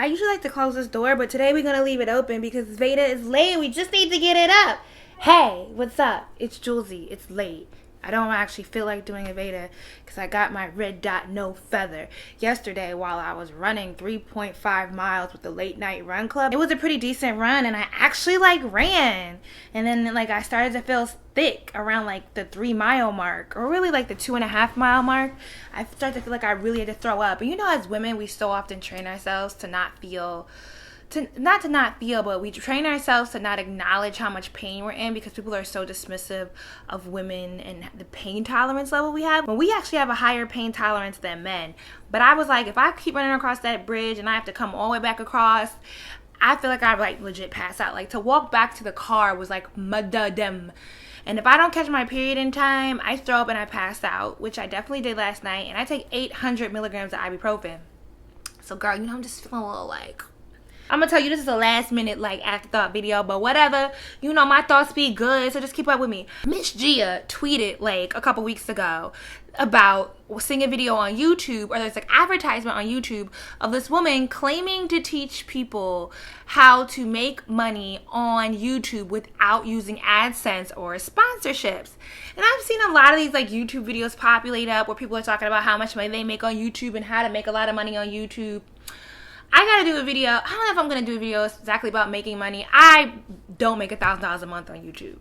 I usually like to close this door, but today we're going to leave it open because Veda is late. We just need to get it up. Hey, what's up? It's Jouelzy. It's late. I don't actually feel like doing a Veda because I got my red dot no feather yesterday while I was running 3.5 miles with the late night run club. It was a pretty decent run and I actually ran. And then I started to feel thick around the 3 mile mark, or really the 2.5 mile mark. I started to feel like I really had to throw up. And as women, we so often train ourselves to not feel, but we train ourselves to not acknowledge how much pain we're in because people are so dismissive of women and the pain tolerance level we have. When we actually have a higher pain tolerance than men. But I was like, if I keep running across that bridge and I have to come all the way back across, I feel like I legit pass out. To walk back to the car was madadem. And if I don't catch my period in time, I throw up and I pass out, which I definitely did last night. And I take 800 milligrams of ibuprofen. So girl, I'm just feeling a little I'm gonna tell you, this is a last minute afterthought video, but whatever. My thoughts be good, so just keep up with me. Miss Gia tweeted a couple weeks ago about seeing a video on YouTube, or there's advertisement on YouTube of this woman claiming to teach people how to make money on YouTube without using AdSense or sponsorships. And I've seen a lot of these YouTube videos populate up where people are talking about how much money they make on YouTube and how to make a lot of money on YouTube. I gotta do a video. I don't know if I'm gonna do a video exactly about making money. I don't make $1,000 a month on YouTube.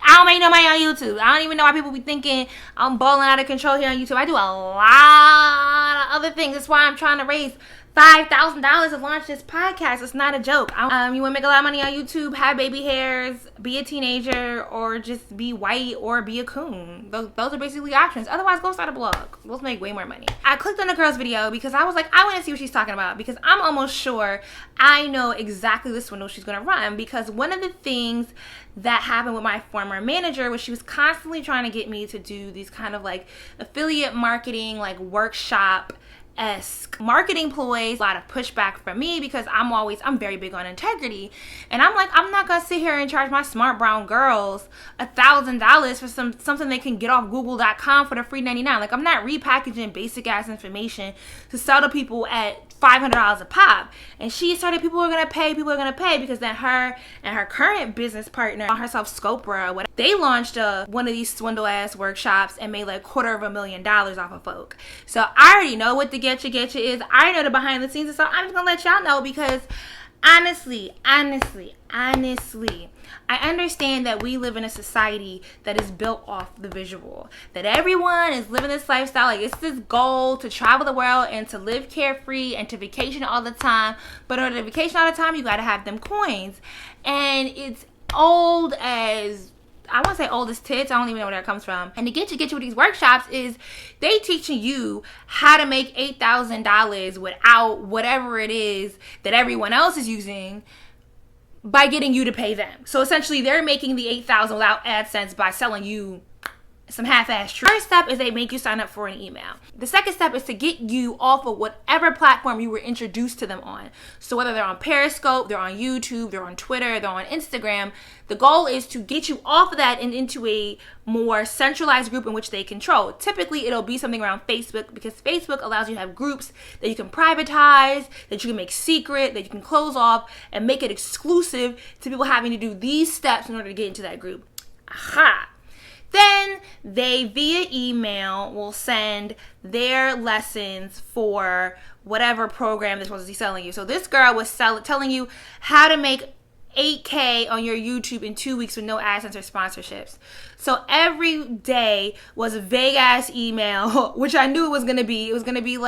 I don't make no money on YouTube. I don't even know why people be thinking I'm balling out of control here on YouTube. I do a lot of other things. That's why I'm trying to raise $5,000 to launch this podcast. It's not a joke. You want to make a lot of money on YouTube, have baby hairs, be a teenager, or just be white or be a coon. Those are basically options. Otherwise, go start a blog. Those make way more money. I clicked on the girl's video because I was like, I want to see what she's talking about because I'm almost sure I know exactly the swindle she's going to run, because one of the things that happened with my former manager was she was constantly trying to get me to do these kind of affiliate marketing, workshop-esque marketing ploys. A lot of pushback from me because I'm very big on integrity, and I'm not gonna sit here and charge my smart brown girls $1,000 for something they can get off google.com for the free 99. I'm not repackaging basic ass information to sell to people at $500 a pop. And she started, people are gonna pay because then her and her current business partner, called herself Scopra or whatever, they launched one of these swindle ass workshops and made $250,000 off of folk. So I already know what the getcha is. I already know the behind the scenes, and so I'm just gonna let y'all know because honestly, I understand that we live in a society that is built off the visual. That everyone is living this lifestyle. It's this goal to travel the world and to live carefree and to vacation all the time. But in order to vacation all the time, you gotta have them coins. And it's old as, I want to say old as tits. I don't even know where that comes from. And to get you with these workshops is they teaching you how to make $8,000 without whatever it is that everyone else is using by getting you to pay them. So essentially they're making the $8,000 without AdSense by selling you some half-ass truth. First step is they make you sign up for an email. The second step is to get you off of whatever platform you were introduced to them on. So whether they're on Periscope, they're on YouTube, they're on Twitter, they're on Instagram, the goal is to get you off of that and into a more centralized group in which they control. Typically, it'll be something around Facebook because Facebook allows you to have groups that you can privatize, that you can make secret, that you can close off and make it exclusive to people having to do these steps in order to get into that group. Aha! Then they, via email, will send their lessons for whatever program they're supposed to be selling you. So this girl was telling you how to make $8K on your YouTube in 2 weeks with no AdSense or sponsorships. So every day was a vague ass email, which I knew it was going to be. It was going to be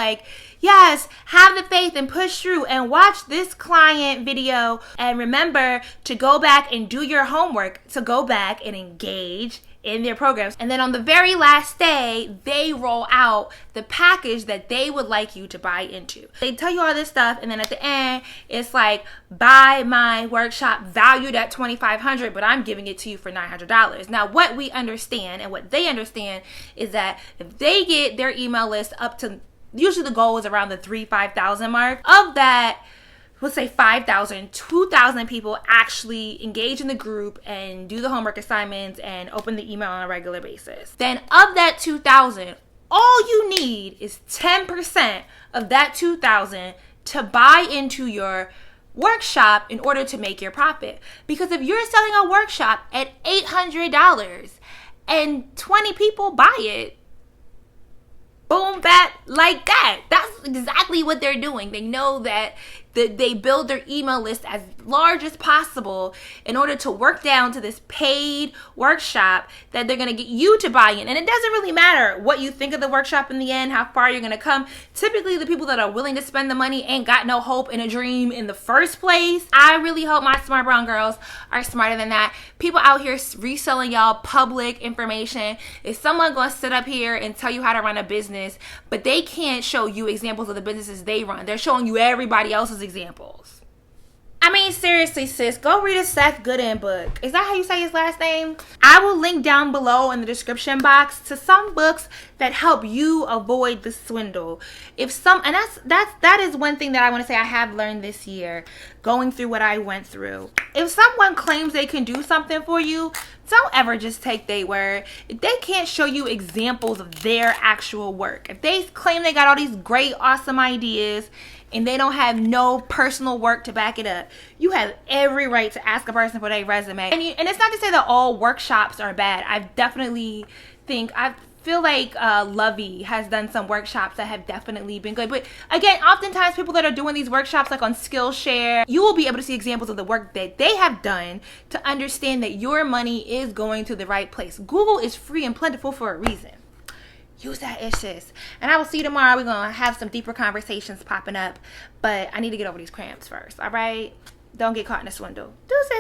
yes, have the faith and push through and watch this client video. And remember to go back and do your homework, to go back and engage in their programs. And then on the very last day, they roll out the package that they would like you to buy into. They tell you all this stuff, and then at the end, it's buy my workshop valued at $2,500, but I'm giving it to you for $900. Now, what we understand and what they understand is that if they get their email list up to, usually the goal is around the 5,000 mark. Of that, let's say 5,000, 2,000 people actually engage in the group and do the homework assignments and open the email on a regular basis. Then of that 2,000, all you need is 10% of that 2,000 to buy into your workshop in order to make your profit. Because if you're selling a workshop at $800 and 20 people buy it, boom, bat, like that. That's exactly what they're doing. They know that they build their email list as large as possible in order to work down to this paid workshop that they're going to get you to buy in. And it doesn't really matter what you think of the workshop in the end, how far you're going to come. Typically, the people that are willing to spend the money ain't got no hope in a dream in the first place. I really hope my smart brown girls are smarter than that. People out here reselling y'all public information. Is someone going to sit up here and tell you how to run a business, but they can't show you examples of the businesses they run? They're showing you everybody else's examples. I mean, seriously, sis, go read a Seth Godin book. Is that how you say his last name? I will link down below in the description box to some books that help you avoid the swindle. And that is one thing that I want to say I have learned this year, going through what I went through. If someone claims they can do something for you, don't ever just take their word. If they can't show you examples of their actual work, if they claim they got all these great, awesome ideas and they don't have no personal work to back it up, you have every right to ask a person for their resume. And it's not to say that all workshops are bad. I feel like Lovey has done some workshops that have definitely been good. But again, oftentimes people that are doing these workshops like on Skillshare, you will be able to see examples of the work that they have done to understand that your money is going to the right place. Google is free and plentiful for a reason. Use that, sis. And I will see you tomorrow. We're going to have some deeper conversations popping up. But I need to get over these cramps first, all right? Don't get caught in a swindle. Deuces.